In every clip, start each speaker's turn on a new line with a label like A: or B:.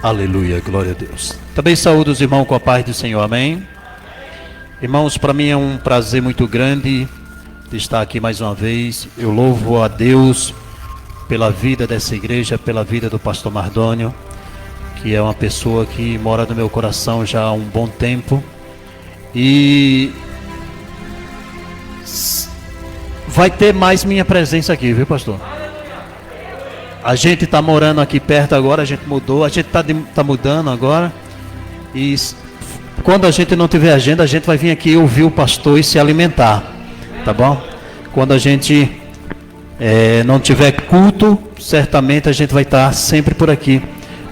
A: Aleluia, glória a Deus. Também saúdo os irmãos com a paz do Senhor, amém? Irmãos, para mim é um prazer muito grande de estar aqui mais uma vez. Eu louvo a Deus pela vida dessa igreja, pela vida do pastor Mardônio, que é uma pessoa que mora no meu coração já há um bom tempo. E vai ter mais minha presença aqui, viu, pastor? A gente está morando aqui perto agora, a gente mudou, a gente tá mudando agora. E quando a gente não tiver agenda, a gente vai vir aqui ouvir o pastor e se alimentar, tá bom? Quando a gente não tiver culto, certamente a gente vai estar sempre por aqui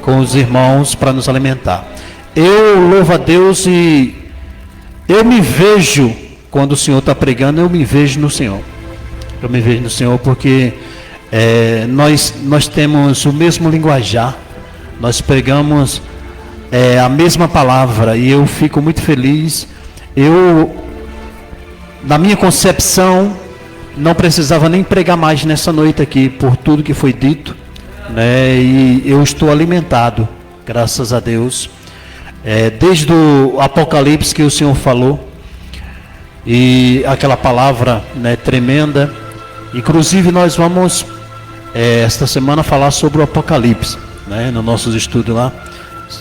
A: com os irmãos para nos alimentar. Eu louvo a Deus e eu me vejo, quando o Senhor está pregando, eu me vejo no Senhor. Eu me vejo no Senhor porque nós temos o mesmo linguajar, nós pregamos a mesma palavra e eu fico muito feliz. Na minha concepção, não precisava nem pregar mais nessa noite aqui, por tudo que foi dito, né? E eu estou alimentado, graças a Deus, desde o Apocalipse que o Senhor falou, e aquela palavra, né, tremenda. Inclusive nós vamos esta semana falar sobre o Apocalipse, né? No nossos estudos lá,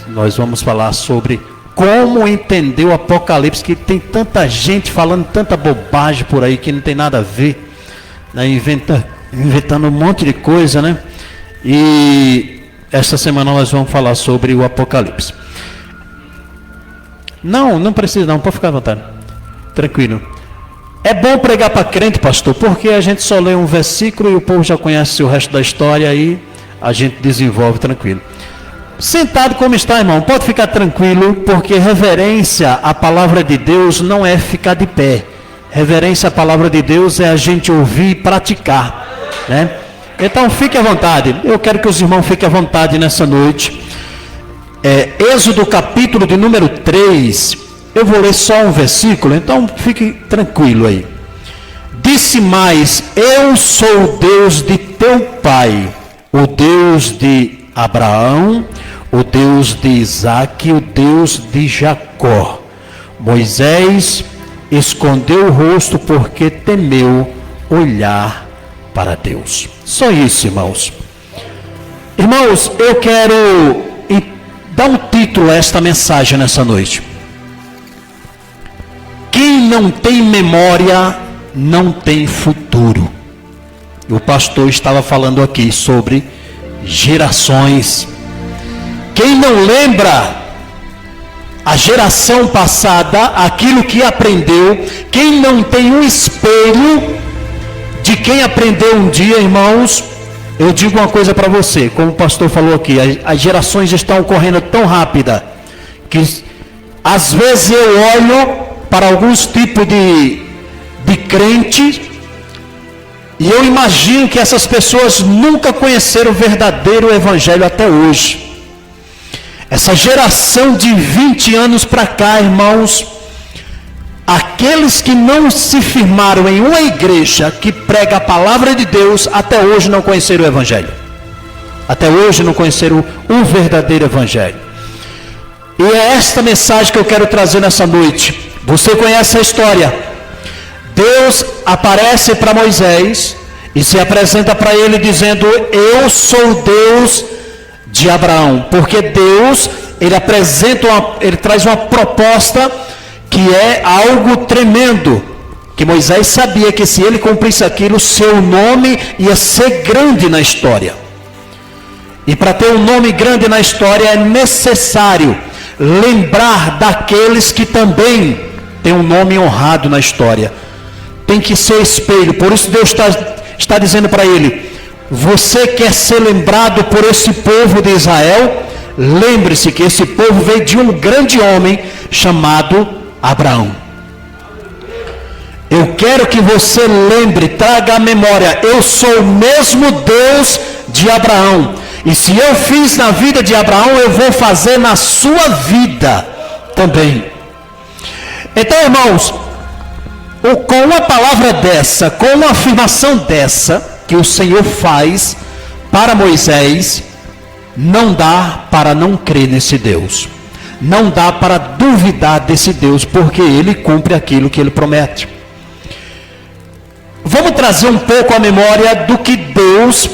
A: nós vamos falar sobre como entender o Apocalipse, que tem tanta gente falando tanta bobagem por aí que não tem nada a ver, né? Inventando um monte de coisa, né? E esta semana nós vamos falar sobre o Apocalipse. Não precisa não, pode ficar à vontade, tranquilo. É bom pregar para crente, pastor, porque a gente só lê um versículo e o povo já conhece o resto da história e a gente desenvolve tranquilo. Sentado como está, irmão, pode ficar tranquilo, porque reverência à palavra de Deus não é ficar de pé. Reverência à palavra de Deus é a gente ouvir e praticar, né? Então fique à vontade, eu quero que os irmãos fiquem à vontade nessa noite. Êxodo capítulo de número 3, eu vou ler só um versículo, então fique tranquilo aí. Disse mais: eu sou o Deus de teu pai, o Deus de Abraão, o Deus de Isaque, o Deus de Jacó. Moisés escondeu o rosto porque temeu olhar para Deus. Só isso, irmãos. Irmãos, eu quero dar um título a esta mensagem nessa noite. Quem não tem memória não tem futuro. O pastor estava falando aqui sobre gerações. Quem não lembra a geração passada, aquilo que aprendeu, quem não tem um espelho de quem aprendeu um dia, irmãos, eu digo uma coisa para você, como o pastor falou aqui, as gerações estão correndo tão rápida, que às vezes eu olho para alguns tipos de crente, e eu imagino que essas pessoas nunca conheceram o verdadeiro evangelho até hoje. Essa geração de 20 anos para cá, irmãos, aqueles que não se firmaram em uma igreja que prega a palavra de Deus, até hoje não conheceram o evangelho. Até hoje não conheceram o verdadeiro evangelho. E é esta mensagem que eu quero trazer nessa noite. Você conhece a história. Deus aparece para Moisés e se apresenta para ele dizendo: eu sou o Deus de Abraão. Porque Deus, ele traz uma proposta que é algo tremendo, que Moisés sabia que se ele cumprisse aquilo, seu nome ia ser grande na história. E para ter um nome grande na história é necessário lembrar daqueles que também têm um nome honrado na história. Tem que ser espelho. Por isso Deus está dizendo para ele: você quer ser lembrado por esse povo de Israel? Lembre-se que esse povo veio de um grande homem chamado Abraão. Eu quero que você lembre, traga a memória: eu sou o mesmo Deus de Abraão. E se eu fiz na vida de Abraão, eu vou fazer na sua vida também. Então, irmãos, com uma palavra dessa, com uma afirmação dessa, que o Senhor faz para Moisés, não dá para não crer nesse Deus. Não dá para duvidar desse Deus, porque Ele cumpre aquilo que Ele promete. Vamos trazer um pouco a memória do que Deus,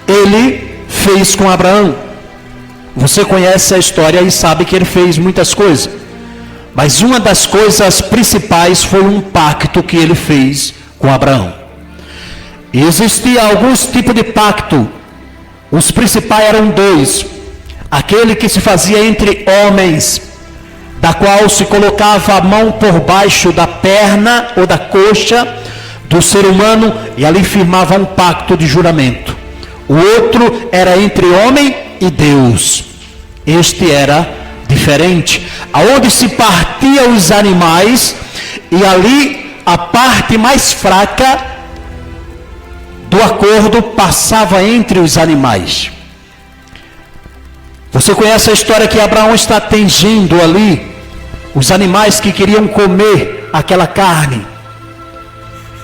A: Ele fez com Abraão. Você conhece a história e sabe que Ele fez muitas coisas. Mas uma das coisas principais foi um pacto que Ele fez com Abraão. E existia alguns tipos de pacto. Os principais eram dois. Aquele que se fazia entre homens, da qual se colocava a mão por baixo da perna ou da coxa do ser humano e ali firmava um pacto de juramento. O outro era entre homem e Deus. Este era diferente, aonde se partia os animais e ali a parte mais fraca do acordo passava entre os animais. Você conhece a história que Abraão está tangendo ali os animais que queriam comer aquela carne.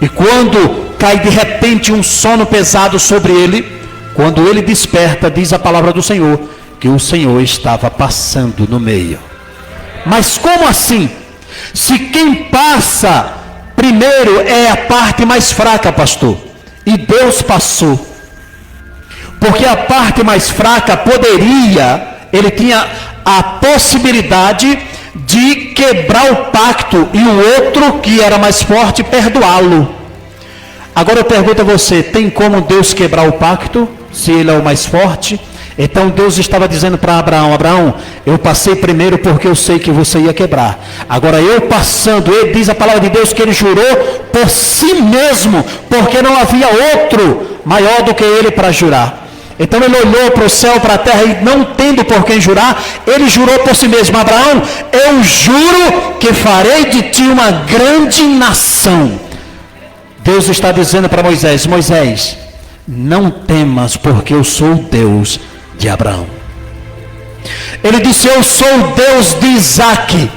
A: E quando cai de repente um sono pesado sobre ele, quando ele desperta, diz a palavra do Senhor, que o Senhor estava passando no meio. Mas como assim? Se quem passa primeiro é a parte mais fraca, pastor, e Deus passou. Porque a parte mais fraca ele tinha a possibilidade de quebrar o pacto e o outro que era mais forte perdoá-lo. Agora eu pergunto a você, tem como Deus quebrar o pacto se ele é o mais forte? Então Deus estava dizendo para Abraão: Abraão, eu passei primeiro porque eu sei que você ia quebrar. Agora eu passando, ele diz a palavra de Deus que ele jurou por si mesmo, porque não havia outro maior do que ele para jurar. Então ele olhou para o céu, para a terra, e não tendo por quem jurar, ele jurou por si mesmo: Abraão, eu juro que farei de ti uma grande nação. Deus está dizendo para Moisés: Moisés, não temas, porque eu sou o Deus de Abraão. Ele disse: eu sou o Deus de Isaque.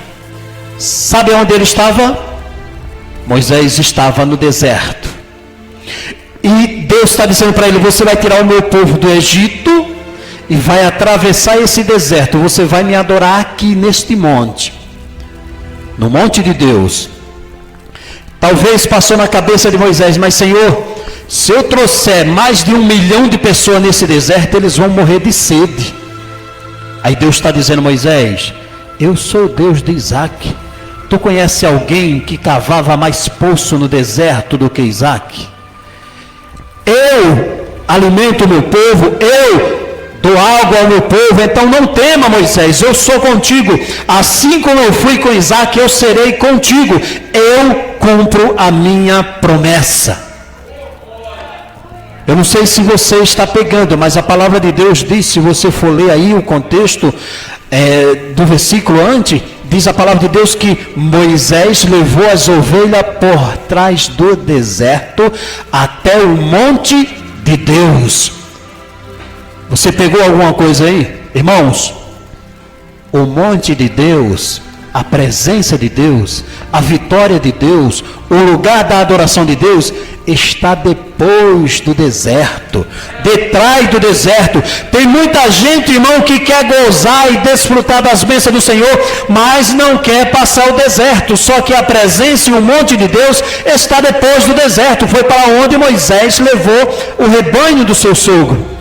A: Sabe onde ele estava? Moisés estava no deserto. E Deus está dizendo para ele: você vai tirar o meu povo do Egito e vai atravessar esse deserto. Você vai me adorar aqui neste monte, no monte de Deus. Talvez passou na cabeça de Moisés: mas Senhor, se eu trouxer mais de 1 milhão de pessoas nesse deserto, eles vão morrer de sede. Aí Deus está dizendo: Moisés, eu sou o Deus de Isaque. Tu conhece alguém que cavava mais poço no deserto do que Isaque? Eu alimento o meu povo, eu dou água ao meu povo. Então não tema, Moisés, eu sou contigo. Assim como eu fui com Isaque, eu serei contigo. Eu cumpro a minha promessa. Eu não sei se você está pegando, mas a palavra de Deus diz, se você for ler aí o contexto do versículo antes, diz a palavra de Deus que Moisés levou as ovelhas por trás do deserto até o monte de Deus. Você pegou alguma coisa aí? Irmãos, o monte de Deus, a presença de Deus, a vitória de Deus, o lugar da adoração de Deus está depois do deserto, detrás do deserto. Tem muita gente, irmão, que quer gozar e desfrutar das bênçãos do Senhor, mas não quer passar o deserto. Só que a presença e o monte de Deus está depois do deserto. Foi para onde Moisés levou o rebanho do seu sogro.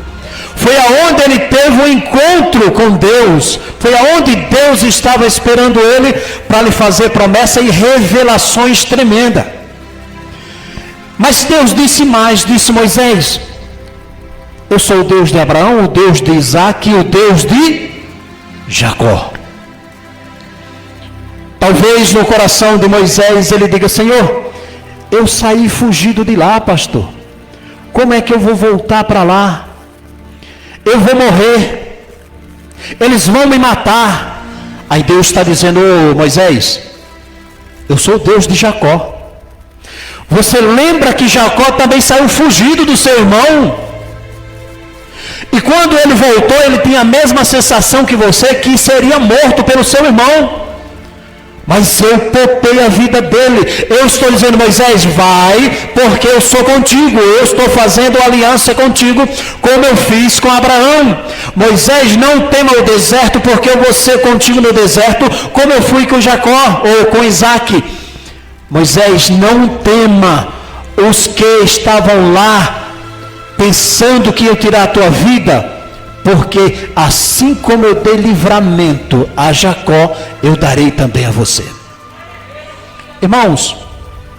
A: Foi aonde ele teve um encontro com Deus. Foi aonde Deus estava esperando ele para lhe fazer promessa e revelações tremendas. Mas Deus disse mais, disse Moisés: eu sou o Deus de Abraão, o Deus de Isaque e o Deus de Jacó. Talvez no coração de Moisés ele diga: Senhor, eu saí fugido de lá, pastor. Como é que eu vou voltar para lá? Eu vou morrer. Eles vão me matar. Aí Deus está dizendo: ô Moisés, eu sou o Deus de Jacó. Você lembra que Jacó também saiu fugido do seu irmão? E quando ele voltou, ele tinha a mesma sensação que você, que seria morto pelo seu irmão. Mas eu poupei a vida dele. Eu estou dizendo: Moisés, vai, porque eu sou contigo. Eu estou fazendo aliança contigo, como eu fiz com Abraão. Moisés, não tema o deserto, porque eu vou ser contigo no deserto, como eu fui com Jacó, ou com Isaac. Moisés, não tema os que estavam lá, pensando que iam tirar a tua vida, porque assim como eu dei livramento a Jacó, eu darei também a você. Irmãos,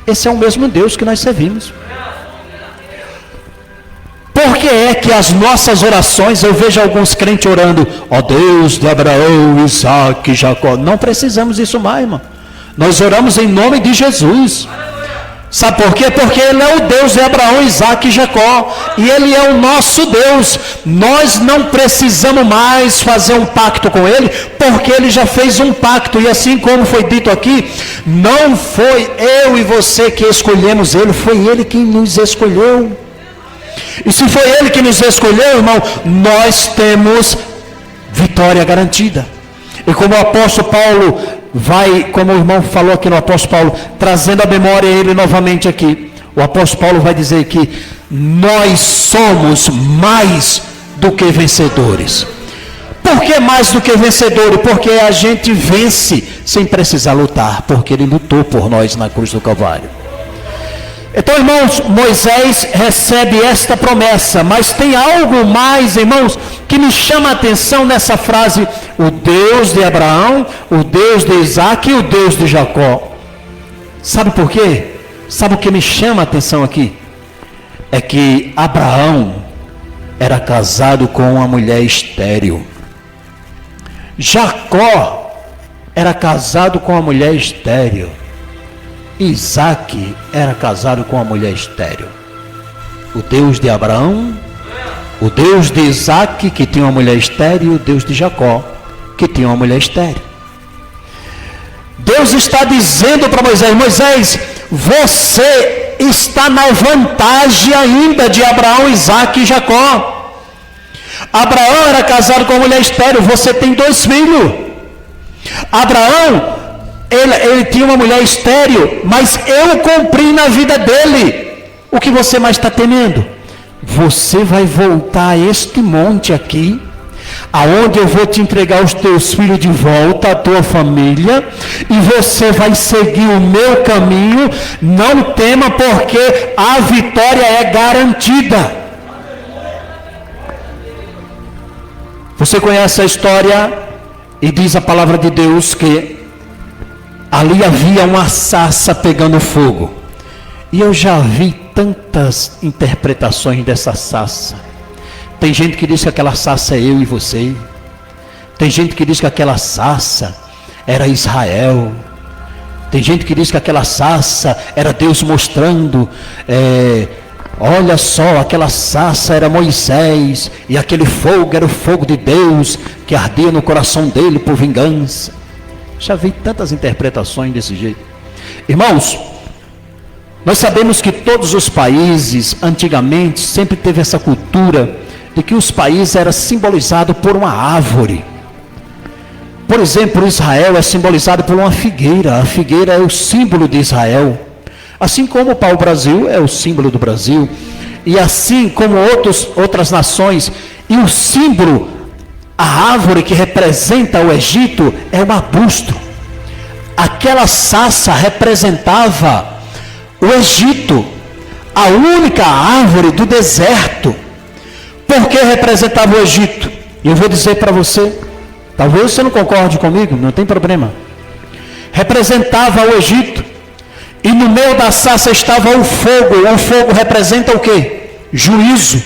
A: esse é o mesmo Deus que nós servimos. Por que é que as nossas orações, eu vejo alguns crentes orando, ó Deus de Abraão, Isaac, Jacó? Não precisamos disso mais, irmão. Nós oramos em nome de Jesus. Sabe por quê? Porque Ele é o Deus de Abraão, Isaac e Jacó. E Ele é o nosso Deus. Nós não precisamos mais fazer um pacto com Ele, porque Ele já fez um pacto. E assim como foi dito aqui, não foi eu e você que escolhemos Ele, foi Ele quem nos escolheu. E se foi Ele que nos escolheu, irmão, nós temos vitória garantida. E como o apóstolo Paulo vai, como o irmão falou aqui no apóstolo Paulo, trazendo a memória ele novamente aqui, o apóstolo Paulo vai dizer que nós somos mais do que vencedores. Por que mais do que vencedores? Porque a gente vence sem precisar lutar, porque Ele lutou por nós na cruz do Calvário. Então, irmãos, Moisés recebe esta promessa, mas tem algo mais, irmãos, que me chama a atenção nessa frase: o Deus de Abraão, o Deus de Isaac e o Deus de Jacó. Sabe por quê? Sabe o que me chama a atenção aqui? É que Abraão era casado com uma mulher estéril. Jacó era casado com uma mulher estéril. Isaac era casado com uma mulher estéril. O Deus de Abraão, o Deus de Isaac, que tinha uma mulher estéril, e o Deus de Jacó, que tinha uma mulher estéril. Deus está dizendo para Moisés: Moisés, você está na vantagem ainda de Abraão, Isaac e Jacó. Abraão era casado com uma mulher estéril, você tem 2 filhos. Abraão, ele tinha uma mulher estéril, mas eu cumpri na vida dele. O que você mais está temendo? Você vai voltar a este monte aqui, aonde eu vou te entregar os teus filhos de volta, a tua família, e você vai seguir o meu caminho. Não tema, porque a vitória é garantida. Você conhece a história, e diz a palavra de Deus que ali havia uma sarça pegando fogo. E eu já vi tantas interpretações dessa sarça. Tem gente que diz que aquela sarça é eu e você. Tem gente que diz que aquela sarça era Israel. Tem gente que diz que aquela sarça era Deus mostrando, olha só, aquela sarça era Moisés, e aquele fogo era o fogo de Deus, que ardia no coração dele por vingança. Já vi tantas interpretações desse jeito. Irmãos, nós sabemos que todos os países, antigamente, sempre teve essa cultura de que os países eram simbolizados por uma árvore. Por exemplo, Israel é simbolizado por uma figueira. A figueira é o símbolo de Israel. Assim como o pau-brasil é o símbolo do Brasil. E assim como outras nações. E o símbolo, a árvore que representa o Egito, é um arbusto. Aquela sarça representava o Egito, a única árvore do deserto. Por que representava o Egito? E eu vou dizer para você, talvez você não concorde comigo, não tem problema. Representava o Egito, e no meio da sarça estava o fogo. O fogo representa o quê? Juízo.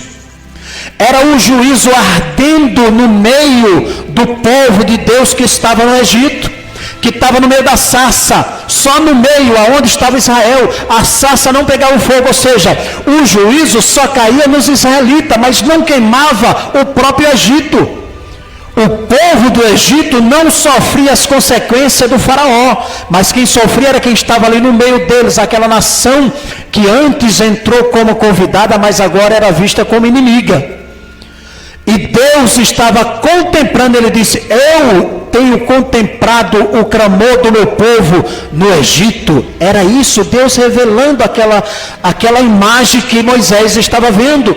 A: Era um juízo ardendo no meio do povo de Deus que estava no Egito, que estava no meio da sarça, só no meio, aonde estava Israel. A sarça não pegava o fogo, ou seja, o juízo só caía nos israelitas, mas não queimava o próprio Egito. O povo do Egito não sofria as consequências do faraó, mas quem sofria era quem estava ali no meio deles, aquela nação que antes entrou como convidada, mas agora era vista como inimiga. E Deus estava contemplando, ele disse: eu tenho contemplado o clamor do meu povo no Egito. Era isso, Deus revelando aquela imagem que Moisés estava vendo.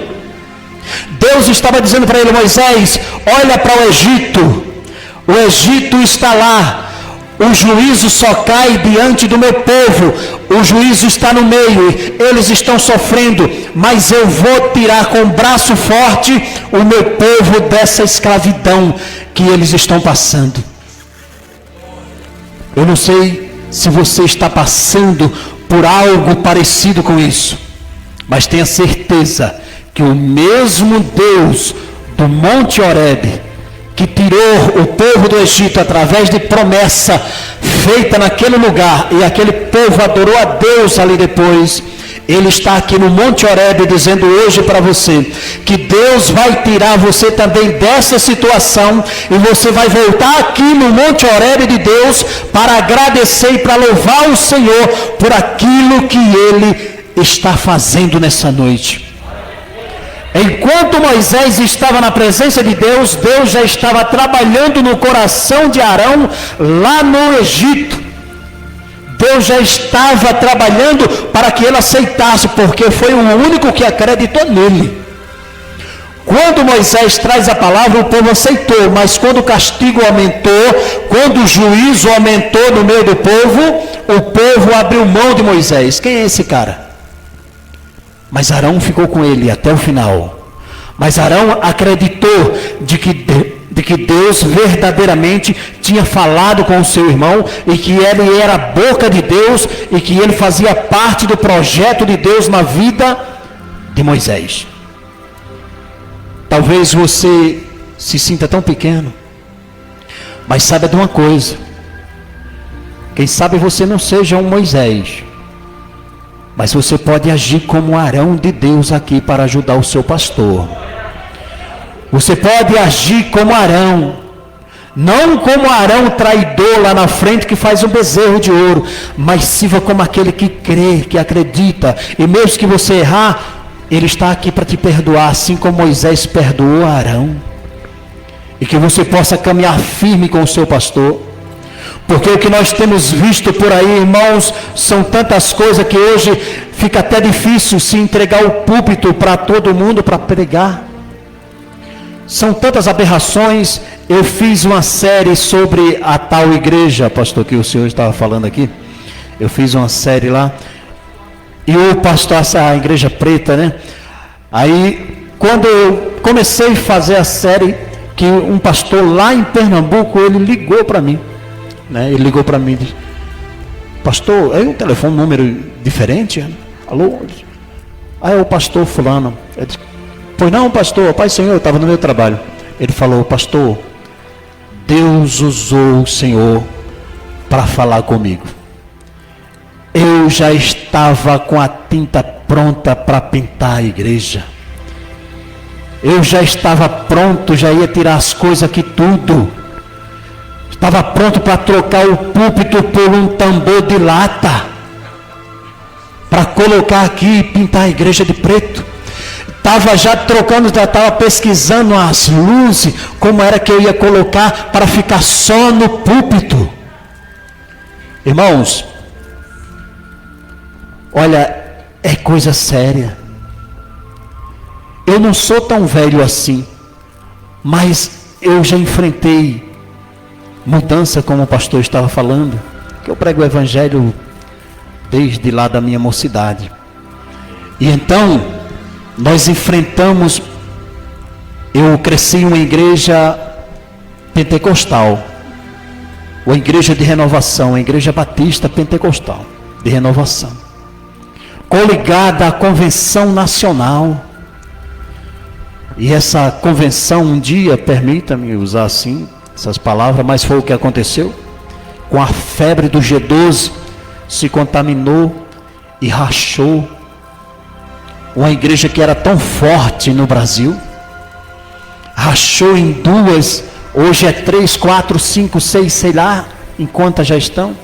A: Deus estava dizendo para ele: Moisés, olha para o Egito está lá, o juízo só cai diante do meu povo, o juízo está no meio, eles estão sofrendo, mas eu vou tirar com braço forte o meu povo dessa escravidão que eles estão passando. Eu não sei se você está passando por algo parecido com isso, mas tenha certeza que o mesmo Deus do Monte Horebe, que tirou o povo do Egito através de promessa feita naquele lugar, e aquele povo adorou a Deus ali depois, Ele está aqui no Monte Horebe dizendo hoje para você, que Deus vai tirar você também dessa situação, e você vai voltar aqui no Monte Horebe de Deus, para agradecer e para louvar o Senhor, por aquilo que Ele está fazendo nessa noite. Enquanto Moisés estava na presença de Deus, Deus já estava trabalhando no coração de Arão lá no Egito. Deus já estava trabalhando para que ele aceitasse, porque foi o único que acreditou nele. Quando Moisés traz a palavra, o povo aceitou, mas quando o castigo aumentou, quando o juízo aumentou no meio do povo, o povo abriu mão de Moisés. Quem é esse cara? Mas Arão ficou com ele até o final. Mas Arão acreditou de que Deus verdadeiramente tinha falado com o seu irmão, e que ele era a boca de Deus, e que ele fazia parte do projeto de Deus na vida de Moisés. Talvez você se sinta tão pequeno, mas saiba de uma coisa: quem sabe você não seja um Moisés, mas você pode agir como Arão de Deus aqui para ajudar o seu pastor. Você pode agir como Arão, não como Arão traidor lá na frente que faz um bezerro de ouro, mas sirva como aquele que crê, que acredita, e mesmo que você errar, Ele está aqui para te perdoar, assim como Moisés perdoou Arão. E que você possa caminhar firme com o seu pastor. Porque o que nós temos visto por aí, irmãos, são tantas coisas que hoje fica até difícil se entregar o púlpito para todo mundo para pregar. São tantas aberrações. Eu fiz uma série sobre a tal igreja, pastor, que o senhor estava falando aqui. Eu fiz uma série lá. E o pastor, essa igreja preta, né? Aí, quando eu comecei a fazer a série, que um pastor lá em Pernambuco, ele ligou para mim. Ele ligou para mim e disse: pastor, aí um telefone, um número diferente. Alô? Aí o pastor fulano, eu disse: pois não, pastor, Pai Senhor, eu estava no meu trabalho. Ele falou: pastor, Deus usou o Senhor para falar comigo. Eu já estava com a tinta pronta para pintar a igreja. Eu já estava pronto, já ia tirar as coisas aqui tudo. Estava pronto para trocar o púlpito por um tambor de lata, para colocar aqui e pintar a igreja de preto. Estava já trocando, já estava pesquisando as luzes, como era que eu ia colocar para ficar só no púlpito. Irmãos, olha, é coisa séria. Eu não sou tão velho assim, mas eu já enfrentei mudança, como o pastor estava falando, que eu prego o evangelho desde lá da minha mocidade. E então nós enfrentamos, eu cresci em uma igreja pentecostal, uma igreja de renovação, uma igreja batista pentecostal de renovação, coligada à convenção nacional. E essa convenção um dia, permita-me usar assim essas palavras, mas foi o que aconteceu. Com a febre do G12, se contaminou e rachou. Uma igreja que era tão forte no Brasil, rachou em duas. Hoje é 3, 4, 5, 6, sei lá em quantas já estão.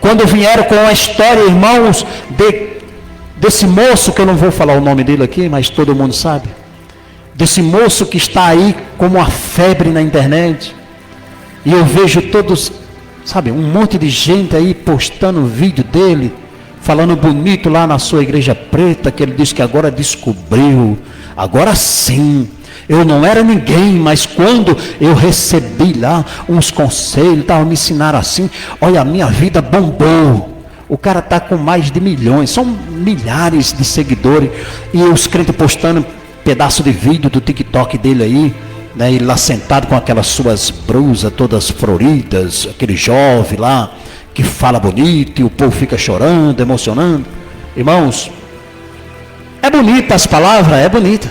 A: Quando vieram com a história, irmãos, desse moço, que eu não vou falar o nome dele aqui, mas todo mundo sabe, desse moço que está aí como uma febre na internet, E eu vejo todos, sabe, um monte de gente aí postando vídeo dele, falando bonito lá na sua igreja preta, que ele diz que agora descobriu, agora sim. Eu não era ninguém, mas quando eu recebi lá uns conselhos, me ensinaram assim, olha, a minha vida bombou. O cara está com mais de milhões, são milhares de seguidores, e os crentes postando pedaço de vídeo do TikTok dele aí, né, ele lá sentado com aquelas suas brusas todas floridas, aquele jovem lá, que fala bonito, e o povo fica chorando, emocionando. Irmãos, é bonita as palavras, é bonita.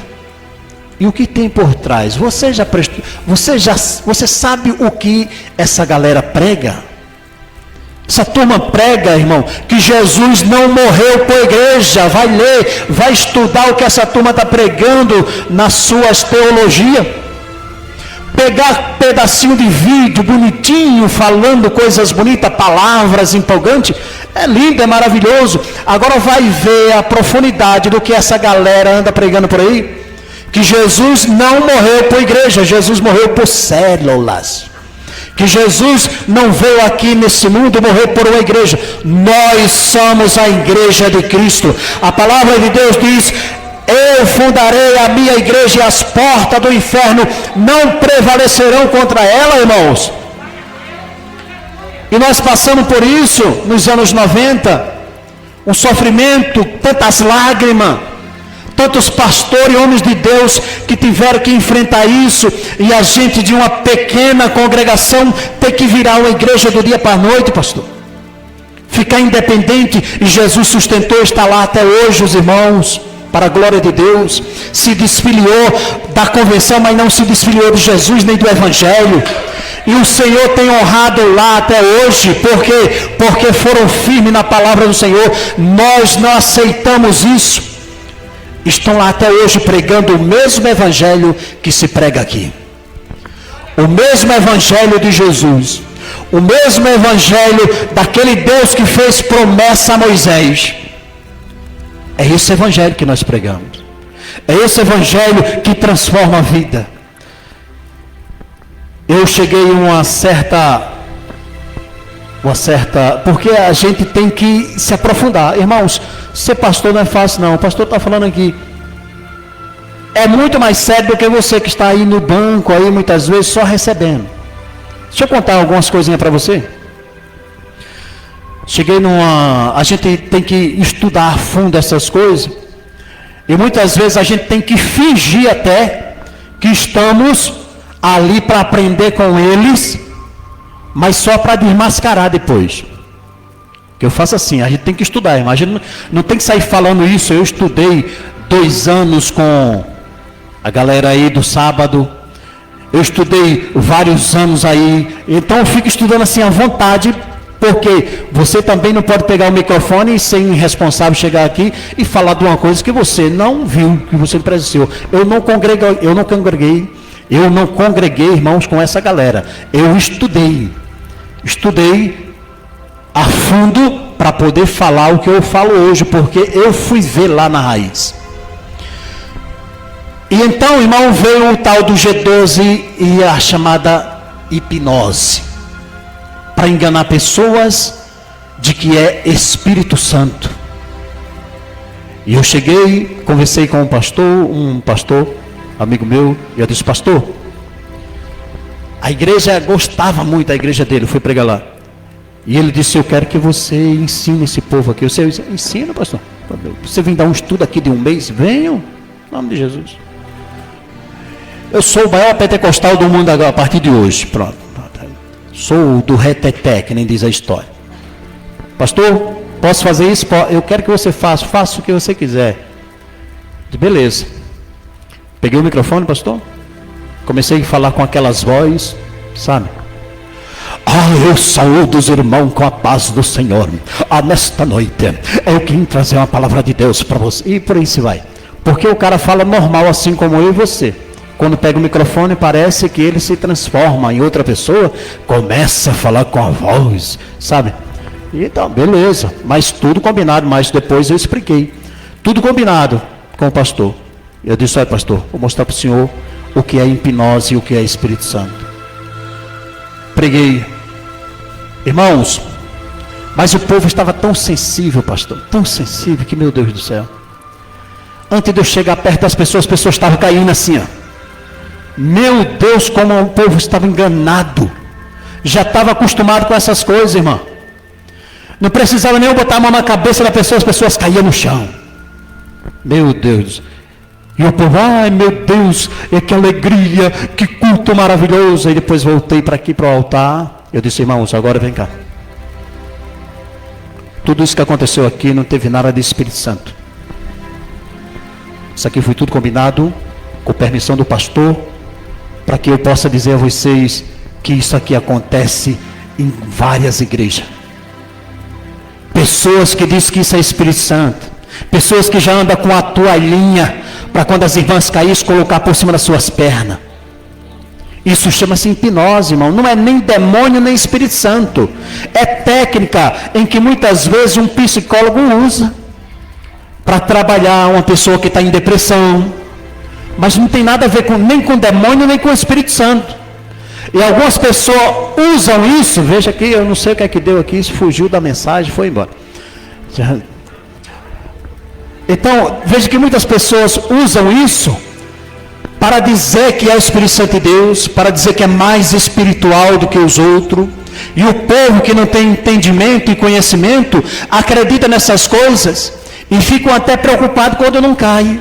A: E o que tem por trás? Você sabe o que essa galera prega? Essa turma prega, irmão, que Jesus não morreu por igreja. Vai ler, vai estudar o que essa turma está pregando nas suas teologias. Pegar pedacinho de vídeo bonitinho, falando coisas bonitas, palavras empolgantes, é lindo, é maravilhoso. Agora vai ver a profundidade do que essa galera anda pregando por aí. Que Jesus não morreu por igreja, Jesus morreu por células. Que Jesus não veio aqui nesse mundo morrer por uma igreja. Nós somos a igreja de Cristo. A palavra de Deus diz: eu fundarei a minha igreja e as portas do inferno não prevalecerão contra ela, irmãos. E nós passamos por isso nos anos 90, um sofrimento, tantas lágrimas, tantos pastores e homens de Deus que tiveram que enfrentar isso, e a gente de uma pequena congregação ter que virar uma igreja do dia para a noite, pastor. Ficar independente, e Jesus sustentou, está lá até hoje, os irmãos, para a glória de Deus. Se desfiliou da convenção, mas não se desfiliou de Jesus nem do Evangelho. E o Senhor tem honrado lá até hoje, porque foram firmes na palavra do Senhor. Nós não aceitamos isso. Estão lá até hoje pregando o mesmo evangelho que se prega aqui. O mesmo evangelho de Jesus. O mesmo evangelho daquele Deus que fez promessa a Moisés. É esse evangelho que nós pregamos. É esse evangelho que transforma a vida. Eu cheguei a uma certa, porque a gente tem que se aprofundar. Irmãos, ser pastor não é fácil não. O pastor está falando aqui. É muito mais sério do que você que está aí no banco, aí muitas vezes só recebendo. Deixa eu contar algumas coisinhas para você. A gente tem que estudar a fundo essas coisas. E muitas vezes a gente tem que fingir até que estamos ali para aprender com eles, mas só para desmascarar depois. Que eu faço assim, a gente tem que estudar, irmão. A gente não tem que sair falando isso. Eu estudei 2 anos com a galera aí do sábado. Eu estudei vários anos aí. Então eu fico estudando assim à vontade, porque você também não pode pegar o microfone e ser irresponsável, chegar aqui e falar de uma coisa que você não viu, que você não presenciou. Eu não congreguei, irmãos, com essa galera. Eu estudei a fundo para poder falar o que eu falo hoje, porque eu fui ver lá na raiz. E então, irmão, veio o tal do G12 e a chamada hipnose, para enganar pessoas de que é Espírito Santo. E eu cheguei, conversei com um pastor, amigo meu, e eu disse: pastor, a igreja gostava muito da igreja dele, eu fui pregar lá. E ele disse: eu quero que você ensine esse povo aqui. Eu disse: ensina, pastor. Você vem dar um estudo aqui de 1 mês? Venham, em nome de Jesus. Eu sou o maior pentecostal do mundo agora, a partir de hoje. Pronto. Sou do reteté, que nem diz a história. Pastor, posso fazer isso? Eu quero que você faça o que você quiser. Beleza. Peguei o microfone, pastor. Comecei a falar com aquelas vozes, sabe? Eu saúdo os irmãos com a paz do Senhor. Nesta noite eu quero trazer uma palavra de Deus para você. E por aí se vai. Porque o cara fala normal assim como eu e você. Quando pega o microfone, parece que ele se transforma em outra pessoa, começa a falar com a voz, sabe? Então, beleza, mas tudo combinado, mas depois eu expliquei. Tudo combinado com o pastor. Eu disse: olha, pastor, vou mostrar para o senhor o que é hipnose e o que é Espírito Santo. preguei. Irmãos, mas o povo estava tão sensível, pastor, tão sensível, que meu Deus do céu. Antes de eu chegar perto das pessoas, as pessoas estavam caindo assim, ó. Meu Deus, como o povo estava enganado. Já estava acostumado com essas coisas, irmão. Não precisava nem eu botar a mão na cabeça da pessoa, as pessoas caíam no chão. Meu Deus. E o povo, ai meu Deus, que alegria, que culto maravilhoso. Aí depois voltei para aqui, para o altar. Eu disse, irmãos, agora vem cá. Tudo isso que aconteceu aqui não teve nada de Espírito Santo. Isso aqui foi tudo combinado, com permissão do pastor, para que eu possa dizer a vocês que isso aqui acontece em várias igrejas. Pessoas que dizem que isso é Espírito Santo. Pessoas que já andam com a toalhinha, para quando as irmãs caírem, colocar por cima das suas pernas. Isso chama-se hipnose, irmão. Não é nem demônio, nem Espírito Santo. É técnica em que muitas vezes um psicólogo usa para trabalhar uma pessoa que está em depressão. Mas não tem nada a ver nem com demônio, nem com o Espírito Santo. E algumas pessoas usam isso. Veja aqui, eu não sei o que é que deu aqui. Isso fugiu da mensagem, foi embora. Então, veja que muitas pessoas usam isso para dizer que é o Espírito Santo de Deus, para dizer que é mais espiritual do que os outros. E o povo que não tem entendimento e conhecimento acredita nessas coisas e ficam até preocupados quando não cai.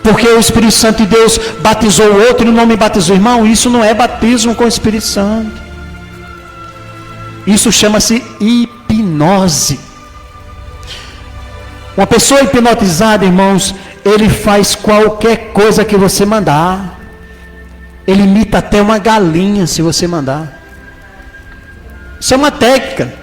A: Porque o Espírito Santo de Deus batizou o outro e não me batizou. Irmão, isso não é batismo com o Espírito Santo. Isso chama-se hipnose. Uma pessoa hipnotizada, irmãos, ele faz qualquer coisa que você mandar. Ele imita até uma galinha se você mandar. Isso é uma técnica.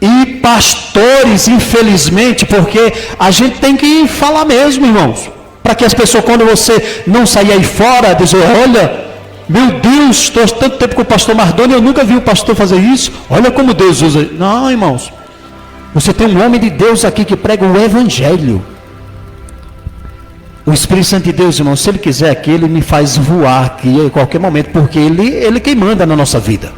A: E pastores, infelizmente, porque a gente tem que falar mesmo, irmãos, para que as pessoas, quando você não sair aí fora, dizer, olha, meu Deus, estou tanto tempo com o pastor Mardoni, eu nunca vi o pastor fazer isso. Olha como Deus usa. Não, irmãos, você tem um homem de Deus aqui que prega o Evangelho. O Espírito Santo de Deus, irmão, se Ele quiser aqui, Ele me faz voar aqui a qualquer momento, porque Ele quem manda na nossa vida.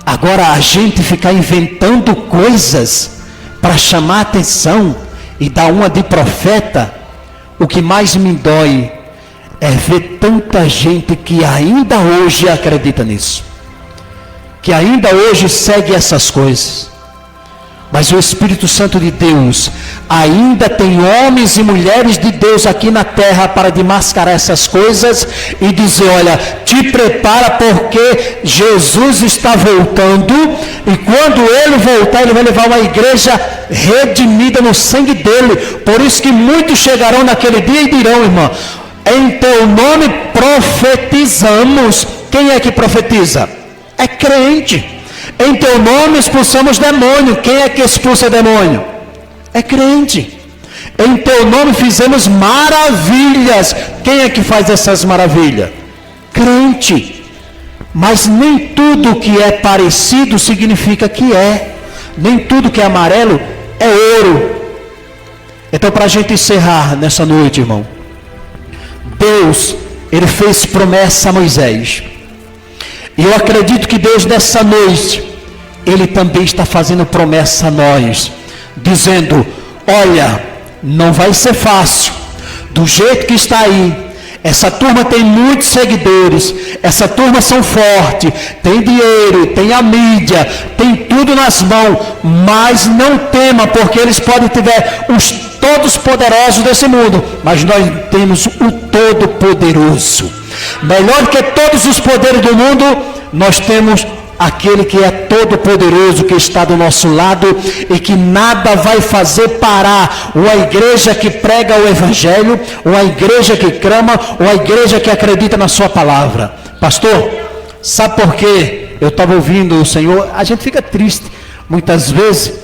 A: Agora, a gente ficar inventando coisas para chamar a atenção e dar uma de profeta, o que mais me dói é ver tanta gente que ainda hoje acredita nisso. Que ainda hoje segue essas coisas. Mas o Espírito Santo de Deus ainda tem homens e mulheres de Deus aqui na terra para desmascarar essas coisas e dizer, olha, te prepara porque Jesus está voltando e quando Ele voltar, Ele vai levar uma igreja redimida no sangue dEle. Por isso que muitos chegarão naquele dia e dirão, irmão, em Teu nome profetizamos. Quem é que profetiza? É crente. Em Teu nome expulsamos demônio. Quem é que expulsa demônio? É crente. Em Teu nome fizemos maravilhas. Quem é que faz essas maravilhas? Crente. Mas nem tudo que é parecido significa que é. Nem tudo que é amarelo é ouro. Então, para a gente encerrar nessa noite, irmão, Deus, Ele fez promessa a Moisés. E eu acredito que Deus nessa noite, Ele também está fazendo promessa a nós, dizendo, olha, não vai ser fácil, do jeito que está aí, essa turma tem muitos seguidores, essa turma são fortes, tem dinheiro, tem a mídia, tem tudo nas mãos, mas não tema, porque eles podem ter os todos poderosos desse mundo, mas nós temos o Todo-Poderoso. Melhor que todos os poderes do mundo, nós temos aquele que é todo-poderoso, que está do nosso lado e que nada vai fazer parar uma igreja que prega o Evangelho, uma igreja que clama, uma igreja que acredita na sua palavra. Pastor, sabe por quê? Eu estava ouvindo o Senhor, a gente fica triste muitas vezes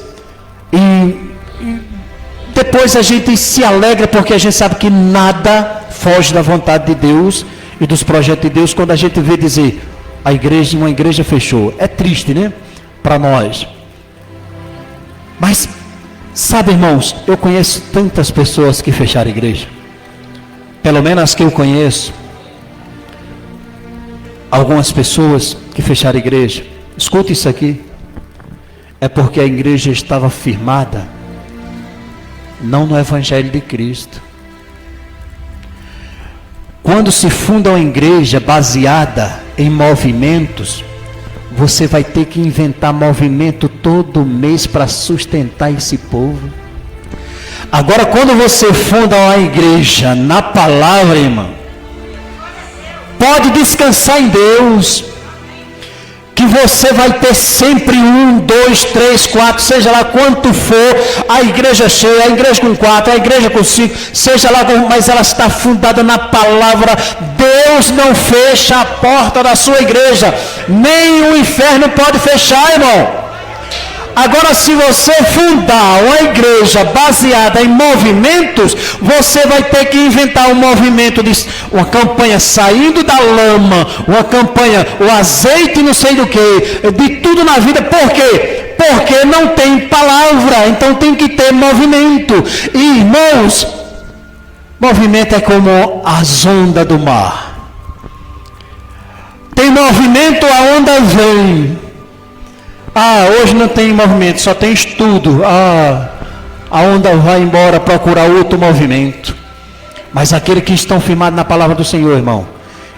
A: e depois a gente se alegra porque a gente sabe que nada foge da vontade de Deus e dos projetos de Deus quando a gente vê dizer, uma igreja fechou. É triste, né? Para nós. Mas, sabe, irmãos, eu conheço tantas pessoas que fecharam a igreja. Pelo menos as que eu conheço. algumas pessoas que fecharam a igreja, escute isso aqui, é porque a igreja estava firmada, não no Evangelho de Cristo. Quando se funda uma igreja baseada em movimentos, você vai ter que inventar movimento todo mês para sustentar esse povo. Agora, quando você funda uma igreja na palavra, irmão, pode descansar em Deus, que você vai ter sempre 1, 2, 3, 4, seja lá quanto for, a igreja cheia, a igreja com 4, a igreja com 5, seja lá, mas ela está fundada na palavra. Deus não fecha a porta da sua igreja, nem o inferno pode fechar, irmão. Agora, se você fundar uma igreja baseada em movimentos, você vai ter que inventar um movimento, uma campanha saindo da lama, uma campanha, o azeite não sei do que, de tudo na vida. Por quê? Porque não tem palavra, então tem que ter movimento. E, irmãos, movimento é como as ondas do mar. Tem movimento, a onda vem. Hoje não tem movimento, só tem estudo. A onda vai embora procurar outro movimento. Mas aquele que estão firmados na palavra do Senhor, irmão,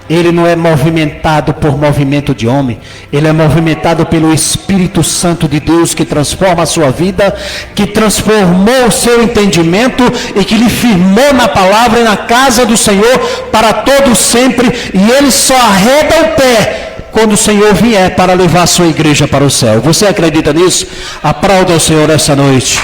A: ele não é movimentado por movimento de homem, ele é movimentado pelo Espírito Santo de Deus, que transforma a sua vida, que transformou o seu entendimento e que lhe firmou na palavra e na casa do Senhor para todo sempre. E ele só arreda o pé quando o Senhor vier para levar a sua igreja para o céu. Você acredita nisso? Aplauda ao Senhor essa noite.